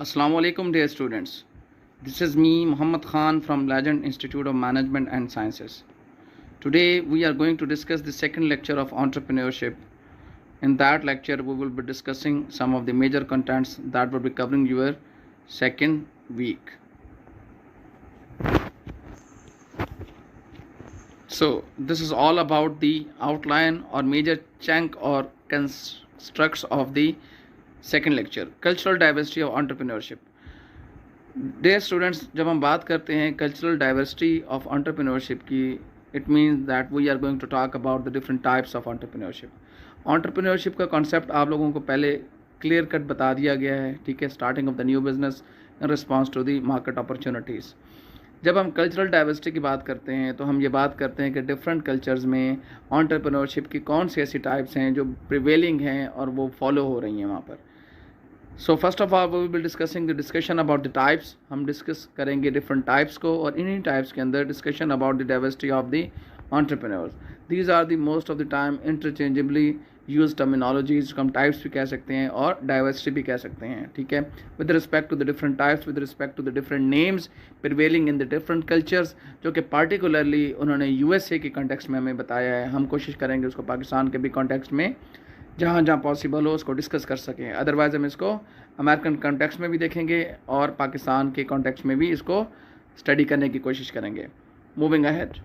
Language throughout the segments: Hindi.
Assalamu alaikum dear students. This is me M.Khan from Legend Institute of Management and Sciences. Today we are going to discuss the second lecture of entrepreneurship. In that lecture we will be discussing some of the major contents that will be covering your second week. So this is all about the outline or major chunk or constructs of the second lecture, cultural diversity of entrepreneurship. Dear students, जब हम बात करते हैं cultural diversity of entrepreneurship की, it means that we are going to talk about the different types of entrepreneurship. Entrepreneurship का concept आप लोगों को पहले clear cut बता दिया गया है, ठीक है, starting of the new business in response to the market opportunities. जब हम कल्चरल डाइवर्सिटी की बात करते हैं तो हम ये बात करते हैं कि डिफरेंट कल्चर्स में एंटरप्रेन्योरशिप की कौन सी ऐसी टाइप्स हैं जो प्रिवेलिंग हैं और वो फॉलो हो रही हैं वहाँ पर. So first of all we will be discussing the discussion about the types. हम डिस्कस करेंगे डिफरेंट टाइप्स को और इन्हीं टाइप्स के अंदर discussion about the diversity of the entrepreneurs. These are the most of the time interchangeably use terminologies. हम टाइप्स भी कह सकते हैं और डाइवर्सिटी भी कह सकते हैं, ठीक है, with respect to the different types, with respect to the different names prevailing in the different cultures, जो कि पार्टिकुलरली उन्होंने यूएसए के कॉन्टेक्स्ट में हमें बताया है. हम कोशिश करेंगे उसको पाकिस्तान के भी कॉन्टेक्स्ट में जहाँ जहाँ पॉसिबल हो उसको डिस्कस कर सकें. अदरवाइज़ हम इसको अमेरिकन कॉन्टेक्स्ट में भी देखेंगे और पाकिस्तान के कॉन्टेक्स्ट में भी इसको स्टडी करने की कोशिश करेंगे. Moving ahead.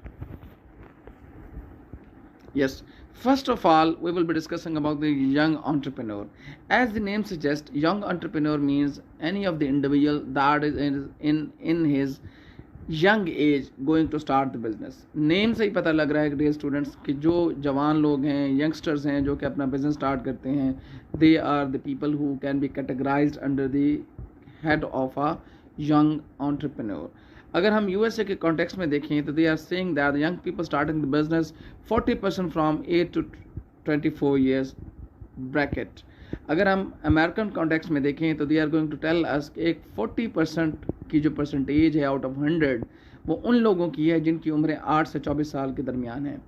Yes, first of all, we will be discussing about the young entrepreneur. As the name suggests, young entrepreneur means any of the individual that is in his young age going to start the business. Name से ही पता लग रहा है dear students कि जो जवान लोग हैं, youngsters हैं जो कि अपना business start करते हैं, they are the people who can be categorized under the head of a young entrepreneur. अगर हम यूएसए के कॉन्टेक्स्ट में देखें तो they are saying that young people starting the business 40% from 8 to 24 years bracket. अगर हम अमेरिकन कॉन्टेक्स्ट में देखें तो they are going to tell us एक 40% की जो परसेंटेज है आउट ऑफ 100 वो उन लोगों की है जिनकी उम्रें 8 से 24 साल के दरमियान है.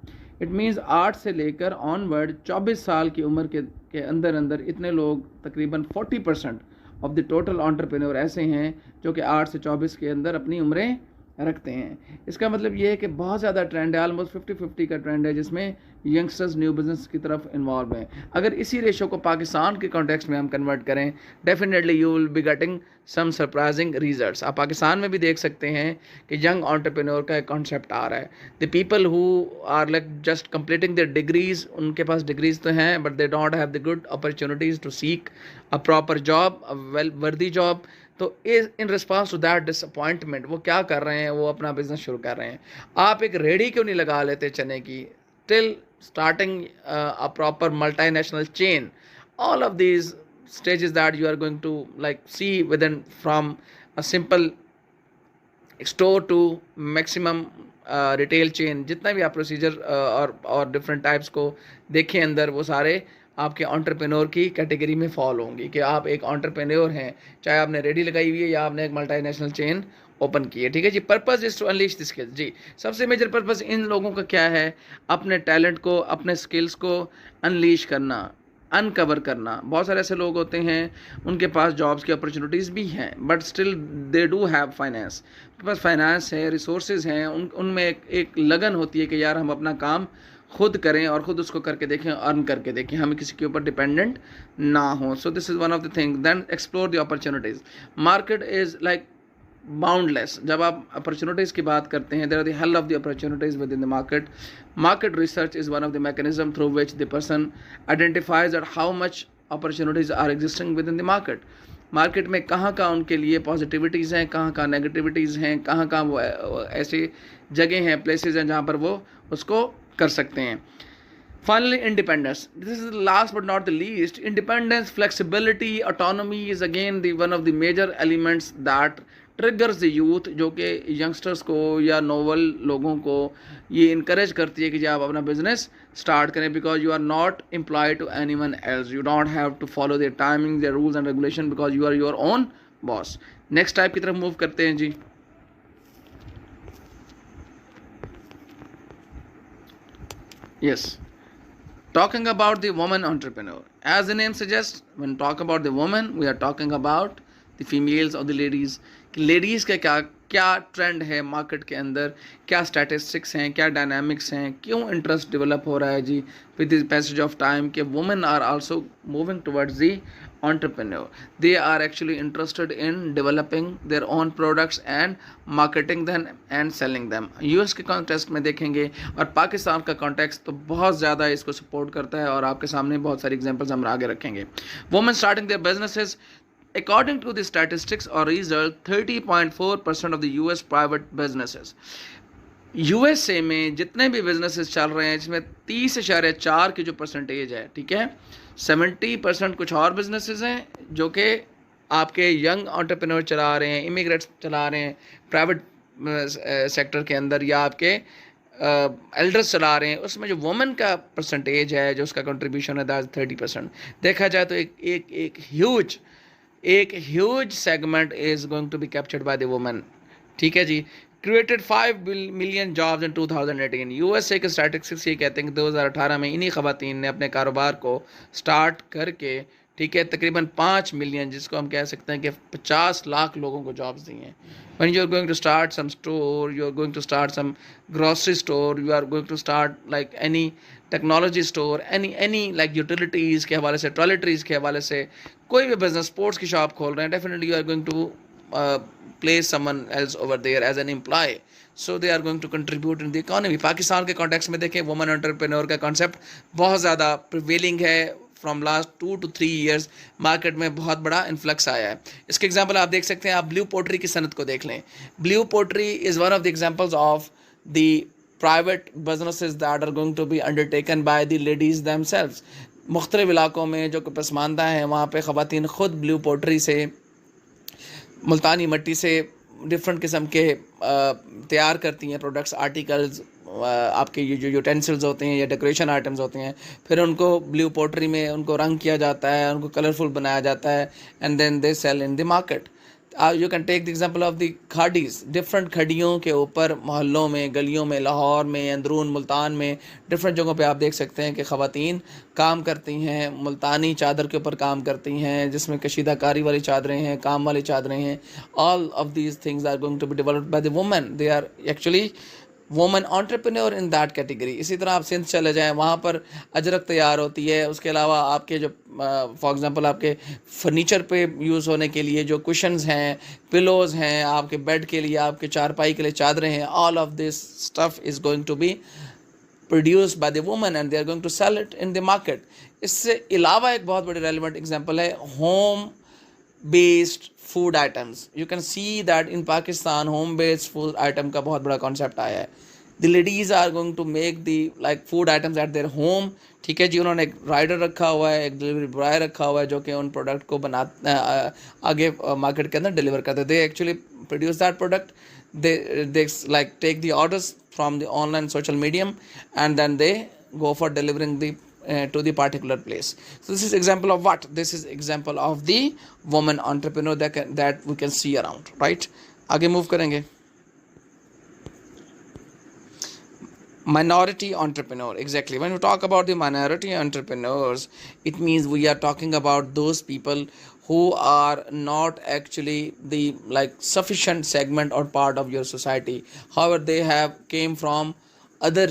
इट मीन्स 8 से लेकर ऑनवर्ड 24 साल की उम्र के अंदर इतने लोग तकरीबन 40% ऑफ द टोटल एंटरप्रेन्योर ऐसे हैं जो कि 8 से 24 के अंदर अपनी उम्रें रखते हैं. इसका मतलब ये है कि बहुत ज़्यादा ट्रेंड है, ऑलमोस्ट 50-50 का ट्रेंड है जिसमें यंगस्टर्स न्यू बिज़नेस की तरफ इन्वॉल्व हैं. अगर इसी रेशो को पाकिस्तान के कॉन्टेक्स्ट में हम कन्वर्ट करें, definitely you will be getting some surprising results. आप पाकिस्तान में भी देख सकते हैं कि यंग एंटरप्रेन्योर का एक कॉन्सेप्ट आ रहा है. The people who are like just completing their degrees, उनके पास डिग्रीज तो हैं but they don't have the good opportunities to seek a proper job, a well worthy job. तो in response to that disappointment वो क्या कर रहे हैं, वो अपना बिजनेस शुरू कर रहे हैं. आप एक रेडी क्यों नहीं लगा लेते चने की, till starting a proper multinational chain. All of these stages that you are going to like see within from a simple store to maximum retail chain. जितना भी आप प्रोसीजर और डिफरेंट टाइप्स को देखें अंदर, वो सारे आपके एंटरप्रेन्योर की कैटेगरी में फॉल होंगी कि आप एक एंटरप्रेन्योर हैं, चाहे आपने रेडी लगाई हुई है या आपने एक मल्टीनेशनल चेन ओपन की है, ठीक है जी. Purpose is to unleash the skills. जी, सबसे मेजर पर्पस इन लोगों का क्या है, अपने टैलेंट को, अपने स्किल्स को अनलीश करना, अनकवर करना. बहुत सारे ऐसे लोग होते हैं उनके पास जॉब्स की अपॉर्चुनिटीज़ भी हैं but still they do have finance. उनके पास फाइनेंस है, रिसोर्सेज हैं, उनमें एक लगन होती है कि यार हम अपना काम खुद करें और ख़ुद उसको करके देखें, अर्न करके देखें, हमें किसी के ऊपर डिपेंडेंट ना हो. So this is one of the thing. Then explore the opportunities. Market is like boundless. जब आप अपॉर्चुनिटीज़ की बात करते हैं, there are the hell of the opportunities within the market. Market research is one of the mechanism through which the person identifies that how much opportunities are existing within the market. Market में कहाँ कहाँ उनके लिए पॉजिटिविटीज़ हैं, कहाँ कहाँ नेगेटिविटीज़ हैं, कहाँ कहाँ वो ऐसी जगह हैं, प्लेसेस हैं जहाँ पर वो उसको कर सकते हैं. Finally, independence. This is the last but not the least. Independence, flexibility, autonomy is again the one of the major elements that triggers the youth, जो कि यंगस्टर्स को या नोवल लोगों को ये इनकरेज करती है कि जब आप अपना बिजनेस स्टार्ट करें, because you are not employed to any one else. You don't have to follow their timing, their rules and regulation, because you are your own boss. Next type की तरफ मूव करते हैं जी. Yes, talking about the woman entrepreneur. As the name suggests, when talk about the woman, we are talking about the females और द लेडीज़, कि लेडीज़ का क्या क्या ट्रेंड है मार्केट के अंदर, क्या स्टैटिस्टिक्स हैं, क्या डायनामिक्स हैं, क्यों इंटरेस्ट डेवलप हो रहा है जी with the passage of time, कि women are also moving towards the entrepreneur. They are actually interested in developing their own products and marketing them and selling them. US के कॉन्टेक्स्ट में देखेंगे और पाकिस्तान का कॉन्टेक्स्ट तो बहुत ज़्यादा इसको सपोर्ट करता है, और आपके सामने बहुत सारी एग्जांपल्स हम आगे रखेंगे. Women starting their businesses, according to the statistics or result, 30.4% of the US private businesses, USA में जितने भी बिजनेसेस चल रहे हैं इसमें 30.4 की जो परसेंटेज है, ठीक है, 70% कुछ और बिजनेसेस हैं जो कि आपके यंग एंटरप्रेन्योर चला रहे हैं, इमिग्रेट्स चला रहे हैं प्राइवेट सेक्टर के अंदर, या आपके एल्डर्स चला रहे हैं. उसमें जो वुमेन का परसेंटेज है, जो उसका कंट्रीब्यूशन है, दैट 30%. देखा जाए तो एक huge segment is going to be captured by the women. ठीक है जी. Created 5 million jobs in 2018. USA के स्टैटिस्टिक्स ये कहते हैं कि 2018 में इन्हीं खवातीन ने अपने कारोबार को स्टार्ट करके, ठीक है, तकरीबन 5 मिलियन, जिसको हम कह सकते हैं कि 50 लाख लोगों को जॉब्स दी हैं. When you are going to start some store, you are going to start some grocery store, you are going to start like any technology store, any like utilities के हवाले से, टॉयलेटरीज़ के हवाले से, कोई भी बिजनेस, स्पोर्ट्स की शॉप खोल रहे हैं, definitely you are going to place someone else over there as an employee, so they are going to contribute in the economy. Pakistan के कॉन्टेक्स्ट में देखें, वुमेन एंटरप्रेन्योर का कॉन्सेप्ट बहुत ज़्यादा प्रिवेलिंग है. From last 2 to 3 years market में बहुत बड़ा इन्फ्लक्स आया है. इसके एग्जांपल आप देख सकते हैं. आप ब्लू पोट्री की सनत को देख लें. Blue pottery is one of the examples of the private businesses that are going to be undertaken by the ladies themselves. मुख्तलिफ इलाकों में जो पसमानदा हैं वहाँ पे ख़वातीन ख़ुद ब्लू पोट्री से, मुल्तानी मिट्टी से डिफरेंट किस्म के तैयार करती हैं प्रोडक्ट्स, आर्टिकल्स, आपके ये जो यूटेंसिल्स होते हैं या डेकोरेशन आइटम्स होते हैं, फिर उनको ब्लू पोट्री में उनको रंग किया जाता है, उनको कलरफुल बनाया जाता है, and then they sell in the market. You can take the example of the खाड़ीज़. डिफरेंट खड़ियों के ऊपर मोहल्लों में, गलियों में, लाहौर में, अंदरून मुल्तान में, डिफरेंट जगहों पे आप देख सकते हैं कि ख़वातीन काम करती हैं, मुल्तानी चादर के ऊपर काम करती हैं, जिसमें कशीदाकारी वाली चादरें हैं, काम वाली चादरें हैं. All of these things are going to be developed by the women. They are actually women entrepreneur in that category. इसी तरह आप सिंध चले जाएँ, वहाँ पर अजरक तैयार होती है. उसके अलावा आपके जो फॉर एग्जांपल आपके फर्नीचर पे यूज़ होने के लिए जो कुशन्स हैं, पिलोज़ हैं, आपके बेड के लिए, आपके चारपाई के लिए चादरें हैं, all of this stuff is going to be produced by the women and they are going to sell it in the market. इससे अलावा एक बहुत बड़ी रेलिवेंट एग्जांपल है home based food items. You can see that in Pakistan home based food item का बहुत बड़ा कॉन्सेप्ट आया है. The ladies are going to make the like food items at their home. ठीक है जी. उन्होंने एक राइडर रखा हुआ है, एक डिलीवरी बॉय रखा हुआ है, जो कि उन प्रोडक्ट को आगे मार्केट के अंदर डिलीवर करते हैं. They actually produce that product. they like take the orders from the online social medium and then they go for delivering the to the particular place. So this is example of what? This is example of the woman entrepreneur that we can see around, right? आगे मूव करेंगे. Minority entrepreneur, exactly. When we talk about the minority entrepreneurs, it means we are talking about those people who are not actually the like sufficient segment or part of your society. However, they have came from other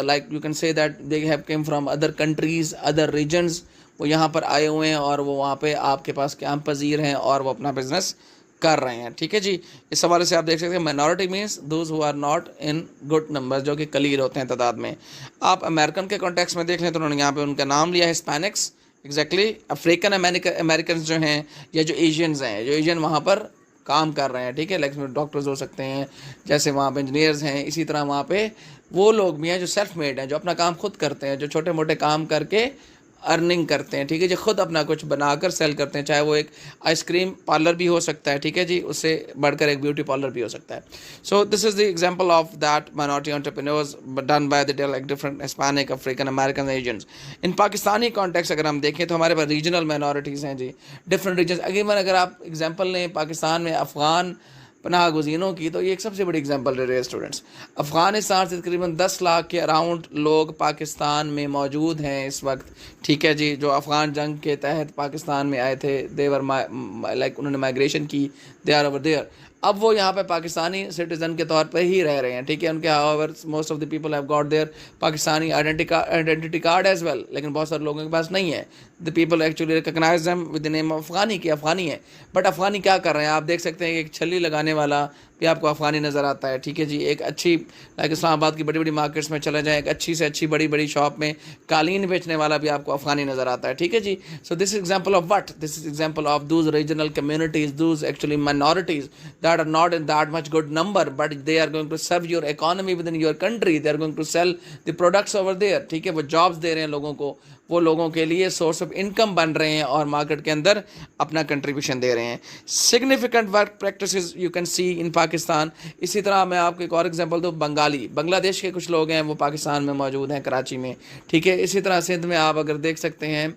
like you can say that they have came from other countries, other regions. वो यहाँ पर आए हुए हैं और वो वहाँ पे आपके पास क़याम पज़ीर हैं और वो अपना बिजनेस कर रहे हैं. ठीक है जी. इस हवाले से आप देख सकते हैं minority means those who are not in good numbers, जो कि कलील होते हैं तादाद में. आप अमेरिकन के कॉन्टेक्स्ट में देख लें तो उन्होंने यहाँ पे उनका नाम लिया है हिस्पैनिक्स. एग्जैक्टली. अफ्रीकन अमेरिकन जो हैं या जो एशियंस हैं, जो एशियन वहाँ पर काम कर रहे हैं, ठीक है, लाइक डॉक्टर्स हो सकते हैं, जैसे वहाँ पे इंजीनियर्स हैं. इसी तरह वहाँ पे वो लोग भी हैं जो सेल्फ मेड हैं, जो अपना काम खुद करते हैं, जो छोटे मोटे काम करके अर्निंग करते हैं. ठीक है जी. खुद अपना कुछ बनाकर सेल करते हैं, चाहे वो एक आइसक्रीम पार्लर भी हो सकता है, ठीक है जी, उससे बढ़कर एक ब्यूटी पार्लर भी हो सकता है. सो this is the example of that minority entrepreneurs done by the like different Hispanic, African American agents. In Pakistani context अगर हम देखें तो हमारे पास रीजनल माइनॉरिटीज़ हैं जी, डिफरेंट रीजन. अगर आप एग्जाम्पल लें, पाकिस्तान में अफ़गान पनाह गुज़ीनों की, तो ये एक सबसे बड़ी एग्जांपल दे रहे हैं स्टूडेंट्स। अफ़गानिस्तान से तकरीबन 10 लाख के अराउंड लोग पाकिस्तान में मौजूद हैं इस वक्त, ठीक है जी, जो अफ़गान जंग के तहत पाकिस्तान में आए थे, देवर लाइक उन्होंने माइग्रेशन की, दे आर ओवर देयर। अब वो यहाँ पे पाकिस्तानी सिटीज़न के तौर पे ही रह रहे हैं, ठीक है। उनके however most of the people have got their Pakistani identity card as well, लेकिन बहुत सारे लोगों के पास नहीं है। The people actually recognise them with the name of Afghani, कि अफ़गानी है। बट अफ़गानी क्या कर रहे हैं, आप देख सकते हैं कि एक छल्ली लगाने वाला भी आपको अफ़गानी नज़र आता है, ठीक है जी। एक अच्छी लाइक इस्लामाबाद की बड़ी बड़ी मार्केट्स में चले जाएँ, एक अच्छी से अच्छी बड़ी बड़ी शॉप में कालीन बेचने वाला भी आपको अफ़गानी नज़र आता है, ठीक है जी। So this is example of what, this is example of those regional communities, those actually minorities that are not in that much good number, but they are going to serve your economy within your country, they are going to sell the products over there, ठीक है। वो jobs दे रहे हैं लोगों को, वो लोगों के लिए सोर्स ऑफ इनकम बन रहे हैं और मार्केट के अंदर अपना कंट्रीब्यूशन दे रहे हैं। Significant work practices you can see in Pakistan. इसी तरह मैं आपको एक और एग्जांपल दूँ, बंगाली, बांग्लादेश के कुछ लोग हैं वो पाकिस्तान में मौजूद हैं, कराची में, ठीक है। इसी तरह सिंध में आप अगर देख सकते हैं,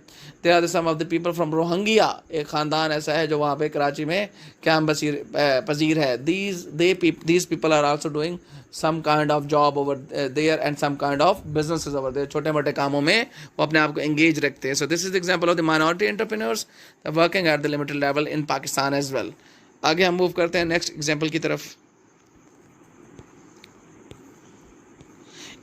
there are some of the people from Rohingya, एक ख़ानदान ऐसा है जो वहाँ पे कराची में कैंप पजीर है। these people are also doing some kind of job over there and some kind of businesses over there, छोटे मोटे कामों में वो अपने आप को engage रखते हैं। So this is the example of the minority entrepreneurs working at the limited level in Pakistan as well। आगे हम मूव करते हैं नेक्स्ट एग्जाम्पल की तरफ।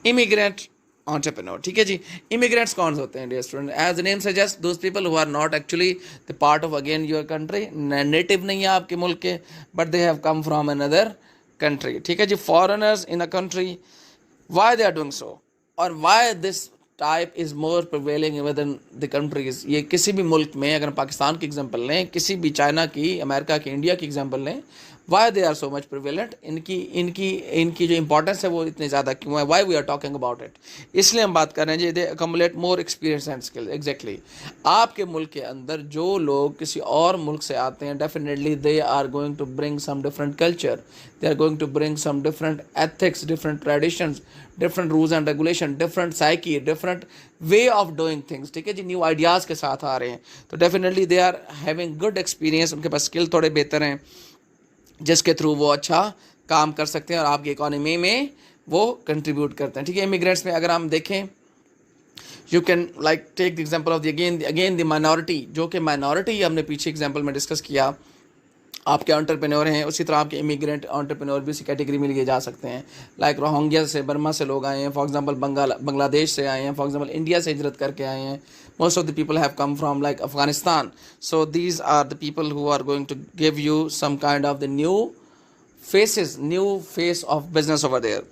इमिग्रेंट entrepreneur, ठीक है जी। इमिग्रेंट्स कौन से होते हैं dear student? As the name suggest, those people who are not actually the part of again your country, नेटिव नहीं है आपके मुल्क के, but they have come from another country, ठीक है जी। Foreigners in a country, why they are doing so, और why this type is more prevailing within the countries. ये किसी भी मुल्क में, अगर पाकिस्तान की एग्जांपल लें, किसी भी चाइना की, अमेरिका की, इंडिया की एग्जांपल लें, why they are so much prevalent, इनकी जो इंपॉर्टेंस है वो इतनी ज़्यादा क्यों है, why we are talking about it. इसलिए हम बात कर रहे हैं जी, they accumulate more experience and skill. Exactly, आपके मुल्क के अंदर जो लोग किसी और मुल्क से आते हैं, definitely they are going to bring some different culture, they are going to bring some different ethics, different traditions, different rules and regulation, different psyche, different way of doing things, ठीक है जी। न्यू आइडियाज़ के साथ आ रहे हैं, तो definitely they are having good experience, उनके पास स्किल थोड़े बेहतर हैं, जिसके थ्रू वो अच्छा काम कर सकते हैं और आपकी इकोनॉमी में वो कंट्रीब्यूट करते हैं, ठीक है। इमिग्रेंट्स में अगर हम देखें, you can like take the example of the again the minority, जो कि माइनॉरिटी हमने पीछे एग्जांपल में डिस्कस किया, आपके एंटरप्रेन्योर हैं, उसी तरह आपके इमिग्रेंट एंटरप्रेन्योर भी इसी कैटेगरी में लिए जा सकते हैं। लाइक रोहिंग्या से, बर्मा से लोग आए हैं, फॉर एग्जांपल बांग्लादेश से आए हैं, फॉर एग्जांपल इंडिया से हिजरत करके आए हैं। Most of the people have come from like Afghanistan. So these are the people who are going to give you some kind of the new face of business over there.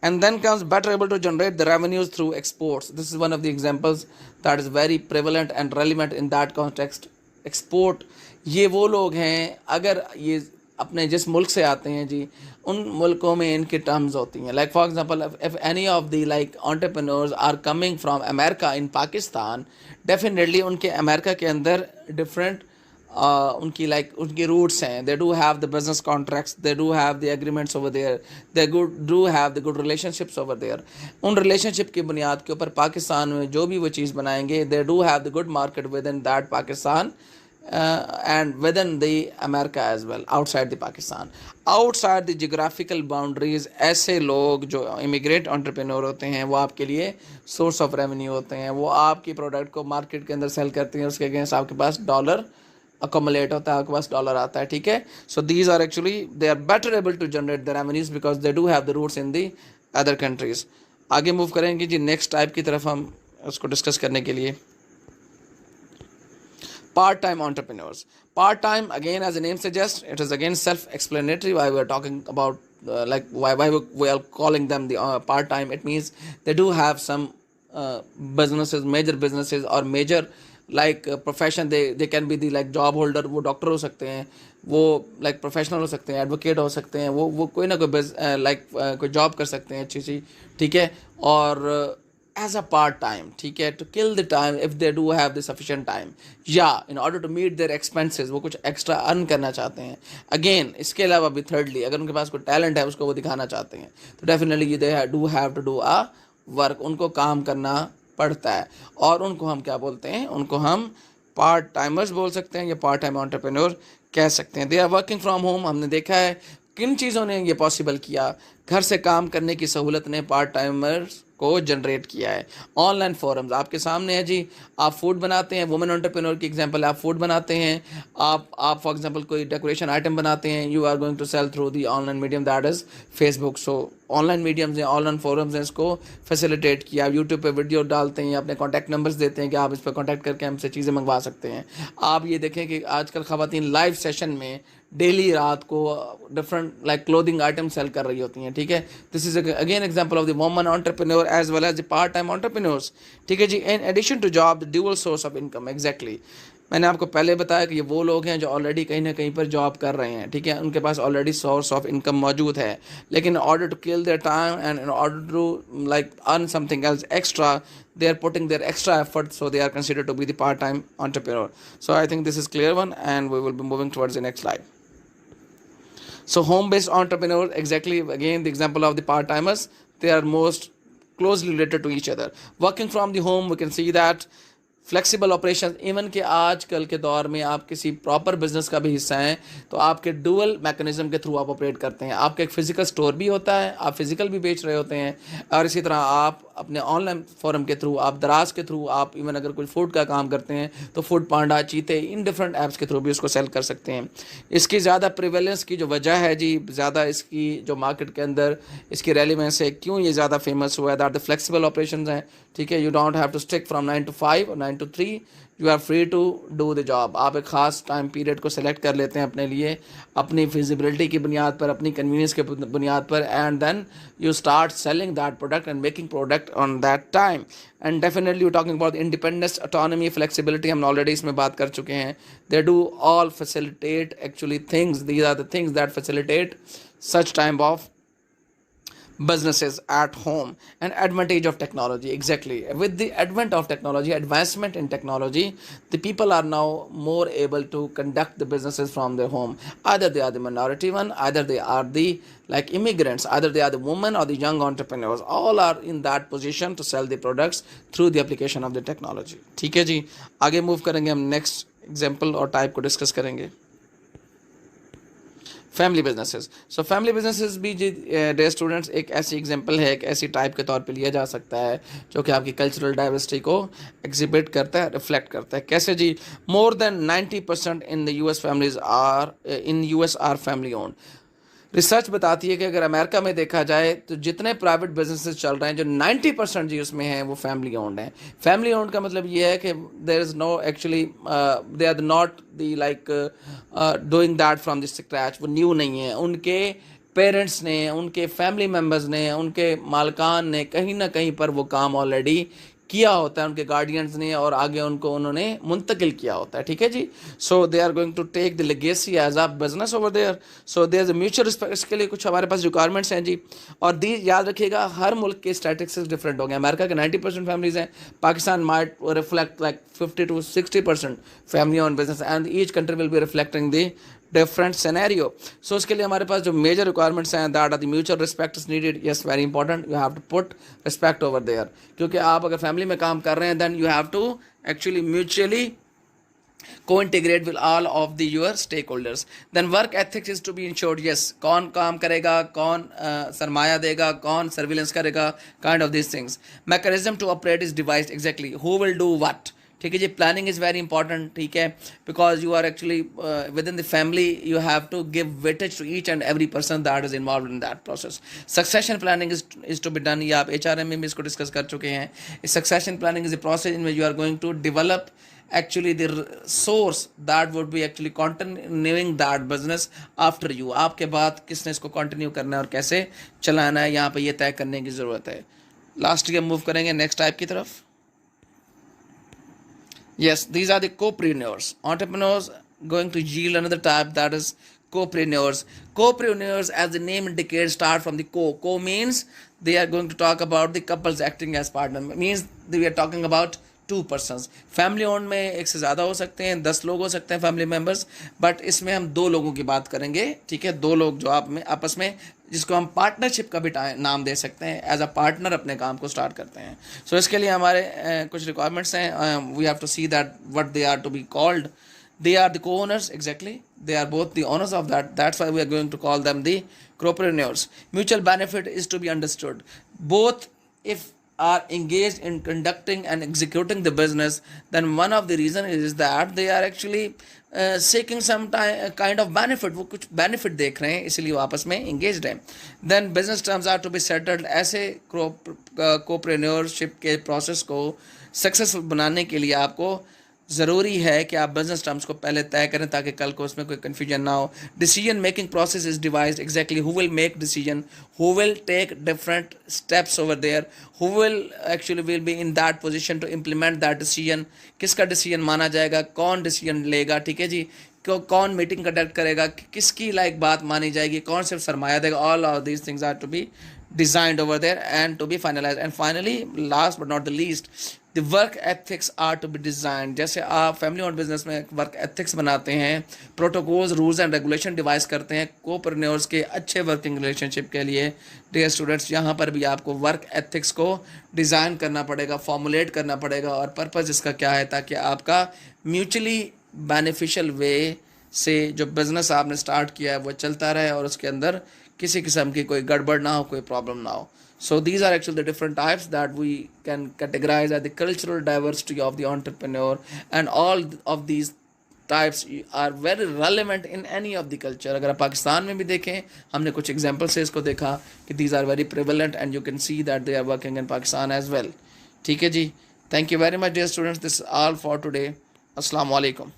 And then comes better able to generate the revenues through exports. This is one of the examples that is very prevalent and relevant in that context. Export, ये वो लोग हैं, अगर ये अपने जिस मुल्क से आते हैं जी, उन मुल्कों में इनकी टर्म्स होती हैं। Like for example, if any of the like entrepreneurs are coming from America in Pakistan, definitely उनके अमेरिका के अंदर डिफरेंट उनकी रूट्स हैं, they do have the business contracts, they do have the agreements over there, they do have the good relationships over there. उन रिलेशनशिप की बुनियाद के ऊपर पाकिस्तान में जो भी वो चीज़ बनाएंगे, दे do have the good market with in that Pakistan and within the America as well, outside the Pakistan, outside the geographical boundaries। ऐसे लोग जो इमिग्रेट एंटरप्रेन्योर होते हैं, वो आपके लिए सोर्स ऑफ रेवेन्यू होते हैं, वो आपकी प्रोडक्ट को मार्केट के अंदर सेल करते हैं, उसके अगेंस्ट आपके पास डॉलर अकोमुलेट होता है, आपके पास डॉलर आता है, ठीक है। So these are actually they are better able to generate the revenues because they do have the roots in the other countries. आगे मूव करेंगे जी नेक्स्ट टाइप की तरफ, हम उसको डिस्कस करने के लिए। Part-time entrepreneurs. Part-time, again, as the name suggests, it is again self-explanatory why we are talking about like why we are calling them the part-time. It means they do have some businesses, major businesses or major like profession. They can be the like job holder. वो डॉक्टर हो सकते हैं, वो like professional हो सकते हैं, एडवोकेट हो सकते हैं, वो कोई ना कोई like कोई जॉब कर सकते हैं अच्छी सी, ठीक है। और as a part time, ठीक है, to kill the time if they do have the sufficient time, या in order to meet their expenses, वो कुछ एक्स्ट्रा अर्न करना चाहते हैं। अगेन इसके अलावा भी thirdly, अगर उनके पास कोई टैलेंट है उसको वो दिखाना चाहते हैं, तो definitely they do have to do a work, उनको काम करना पड़ता है, और उनको हम क्या बोलते हैं, उनको हम पार्ट टाइमर्स बोल सकते हैं या पार्ट टाइम एंटरप्रेन्योर कह सकते हैं। They are working from home, हमने देखा है किन चीज़ों ने ये पॉसिबल किया? घर से काम करने की सहूलत ने पार्ट टाइमर्स को जनरेट किया है। ऑनलाइन फोरम्स आपके सामने है जी। आप फूड बनाते हैं, वुमेन एंटरप्रेन्योर की एग्जांपल, आप फूड बनाते हैं, आप फॉर एग्जांपल कोई डेकोरेशन आइटम बनाते हैं, you are going to sell through the online medium that is Facebook. So online mediums हैं, ऑनलाइन फोरम्स हैं, इसको फैसिलिटेट किया। आप यूट्यूब पे वीडियो डालते हैं, अपने कॉन्टैक्ट नंबर्स देते हैं कि आप इस पर कॉन्टैक्ट करके हमसे चीज़ें मंगवा सकते हैं। आप ये देखें कि आजकल ख़वातीन लाइव सेशन में डेली रात को different like clothing item sale कर रही होती हैं, ठीक है। This is again example of the woman entrepreneur as well as the part time entrepreneurs, ठीक है जी। In addition to job the dual source of income, exactly. मैंने आपको पहले बताया कि ये वो लोग हैं जो ऑलरेडी कहीं ना कहीं पर जॉब कर रहे हैं, ठीक है, उनके पास ऑलरेडी सोर्स ऑफ इनकम मौजूद है, लेकिन in order to kill their time and in order to like earn something else extra, they are putting their extra effort, so they are considered to be the part-time entrepreneur. So I think this is clear one, and we will be moving towards the next slide. So home-based entrepreneur, exactly again the example of the part-timers, they are most closely related to each other. Working from the home, we can see that flexible operation, even के आजकल के दौर में आप किसी प्रॉपर बिजनेस का भी हिस्सा हैं तो आपके डुअल मैकेनिज्म के थ्रू आप ऑपरेट करते हैं। आपका एक फिजिकल स्टोर भी होता है, आप फिजिकल भी बेच रहे होते हैं, और इसी तरह आप अपने ऑनलाइन फोरम के थ्रू, आप दराज के थ्रू, आप इवन अगर कोई फूड का काम करते हैं तो फूड पांडा, चीते, इन डिफरेंट ऐप्स के थ्रू भी उसको सेल कर सकते हैं। इसकी ज़्यादा प्रिवेलेंस की जो वजह है जी, ज़्यादा इसकी जो मार्केट के अंदर इसकी रेलिवेंस है, क्यों ये ज़्यादा फेमस हुआ है, दैट द फ्लेक्सिबल ऑपरेशन हैं, ठीक है। You don't have to stick from 9 to 5 और 9 to 3, you are free to do the job. आप एक ख़ास टाइम पीरियड को सेलेक्ट कर लेते हैं अपने लिए, अपनी फिजिबिलिटी की बुनियाद पर, अपनी कन्वीनियंस के बुनियाद पर, and then you start selling that product and making product on that time. And definitely you talking about independence, autonomy, flexibility, हम ऑलरेडी इसमें बात कर चुके हैं। They do all facilitate actually things, these are the things that facilitate such type of businesses at home. And advantage of technology, exactly, with the advent of technology, advancement in technology, the people are now more able to conduct the businesses from their home. Either they are the minority one, either they are the like immigrants, either they are the women or the young entrepreneurs, all are in that position to sell the products through the application of the technology, ठीक है जी। आगे मूव करेंगे हम, नेक्स्ट एग्जाम्पल और टाइप को डिस्कस करेंगे। Family businesses. So family businesses भी जी डे स्टूडेंट्स एक ऐसी एग्जांपल है, एक ऐसी टाइप के तौर पे लिया जा सकता है जो कि आपकी कल्चरल डाइवर्सिटी को एग्जिबिट करता है, रिफ्लेक्ट करता है। कैसे जी? More than 90% in the US families are family owned. Research बताती है कि अगर अमेरिका में देखा जाए तो जितने प्राइवेट बिजनेसेस चल रहे हैं, जो 90% जी उसमें हैं वो फैमिली ओन्ड हैं। फैमिली ओन्ड का मतलब ये है कि there is no actually they are not the like doing that from the scratch, वो न्यू नहीं है। उनके पेरेंट्स ने, उनके फैमिली मेम्बर्स ने, उनके मालकान ने कहीं ना कहीं पर वो काम ऑलरेडी किया होता है, उनके गार्डियंस ने, और आगे उनको उन्होंने मुंतकिल किया होता है, ठीक है जी। So they are going to take the legacy as a business over there. So there is a mutual respect. इसके लिए कुछ हमारे पास रिक्वायरमेंट्स हैं जी, और दी याद रखिएगा हर मुल्क के स्टैटिस्टिक्स डिफरेंट होंगे। अमेरिका के 90% फैमिलीज हैं, Pakistan might reflect like 50 to 60% family on business, and each country will be reflecting the different scenario. So उसके लिए हमारे पास जो मेजर रिक्वायरमेंट्स हैं, that are the mutual respect is needed. Yes, very important, you have to put respect over there, क्योंकि आप अगर फैमिली में काम कर रहे हैं then you have to actually mutually co-integrate with all of the your stakeholders. Then work ethics is to be ensured. Yes, कौन काम करेगा, कौन सरमाया देगा, कौन सर्विलेंस करेगा, kind of these things. Mechanism to operate is devised, exactly, who will do what, ठीक है जी। प्लानिंग इज़ वेरी इंपॉर्टेंट, ठीक है, because you are actually within the family, you have to give weightage to each and every person that is involve in that process. Succession planning is to be done, ये आप HRM में भी इसको डिस्कस कर चुके हैं। Succession planning is a process in which you are going to develop actually the source that would be actually continuing that business after you, आपके बाद किसने इसको कंटिन्यू करना है और कैसे चलाना है, यहाँ पे ये तय करने की ज़रूरत है। लास्ट के मूव करेंगे नेक्स्ट टाइप की तरफ। Yes, these are the co-preneurs. Entrepreneurs going to yield another type, that is co-preneurs. Co-preneurs, as the name indicates, start from the co. Co means they are going to talk about the couples acting as partner. Means we are talking about to persons. Family own में एक से ज़्यादा हो सकते हैं, 10 लोग हो सकते हैं फैमिली मेम्बर्स, बट इसमें हम 2 लोगों की बात करेंगे, ठीक है। 2 लोग जो आप में आपस में, जिसको हम पार्टनरशिप का भी नाम दे सकते हैं, एज अ पार्टनर अपने काम को स्टार्ट करते हैं। सो इसके लिए हमारे कुछ रिक्वायरमेंट्स हैं, we have to see that what they are to be called. They are the co-owners, exactly. They are both the owners of that. That's why we are going to call them the copreneurs. Mutual benefit is to be understood. Both, if are engaged in conducting and executing the business, then one of the reason is that they are actually seeking some kind of benefit. वो कुछ benefit देख रहे हैं, इसलिए वो आपस में engaged हैं. Then business terms are to be settled. ऐसे copreneurship के process को successful बनाने के लिए आपको ज़रूरी है कि आप बिजनेस टर्म्स को पहले तय करें ताकि कल को उसमें कोई कन्फ्यूजन ना हो. Decision making process is devised exactly who will make decision, who will take different steps over there, who will be in that position to implement that decision. किसका डिसीजन माना जाएगा, कौन डिसीजन लेगा, ठीक है जी, कौन मीटिंग कंडक्ट करेगा, किसकी बात मानी जाएगी, कौन सिर्फ सरमाया देगा. All of these things are to be designed over there and to be finalized. And finally, last but not the least, the work ethics are to be designed. जैसे आप फैमिली ओन्ड बिजनेस में वर्क एथिक्स बनाते हैं, protocols, rules and regulation device करते हैं कोप्रेन्योर्स के अच्छे वर्किंग रिलेशनशिप के लिए. डियर स्टूडेंट्स, यहाँ पर भी आपको वर्क एथिक्स को डिज़ाइन करना पड़ेगा, फॉर्मुलेट करना पड़ेगा. और पर्पज़ इसका क्या है, ताकि आपका म्यूचुअली बेनिफिशियल वे से जो बिज़नेस आपने स्टार्ट किया है वो चलता रहे और उसके अंदर किसी किस्म की कोई गड़बड़ ना हो, कोई प्रॉब्लम ना हो. So these are actually the different types that we can categorize as the cultural diversity of the entrepreneur, and all of these types are very relevant in any of the culture. अगर आप पाकिस्तान में भी देखें, हमने कुछ एग्जाम्पल से इसको देखा कि these are very prevalent and you can see that they are working in Pakistan as well. ठीक है जी, thank you very much dear students, this is all for today. Assalamu alaikum.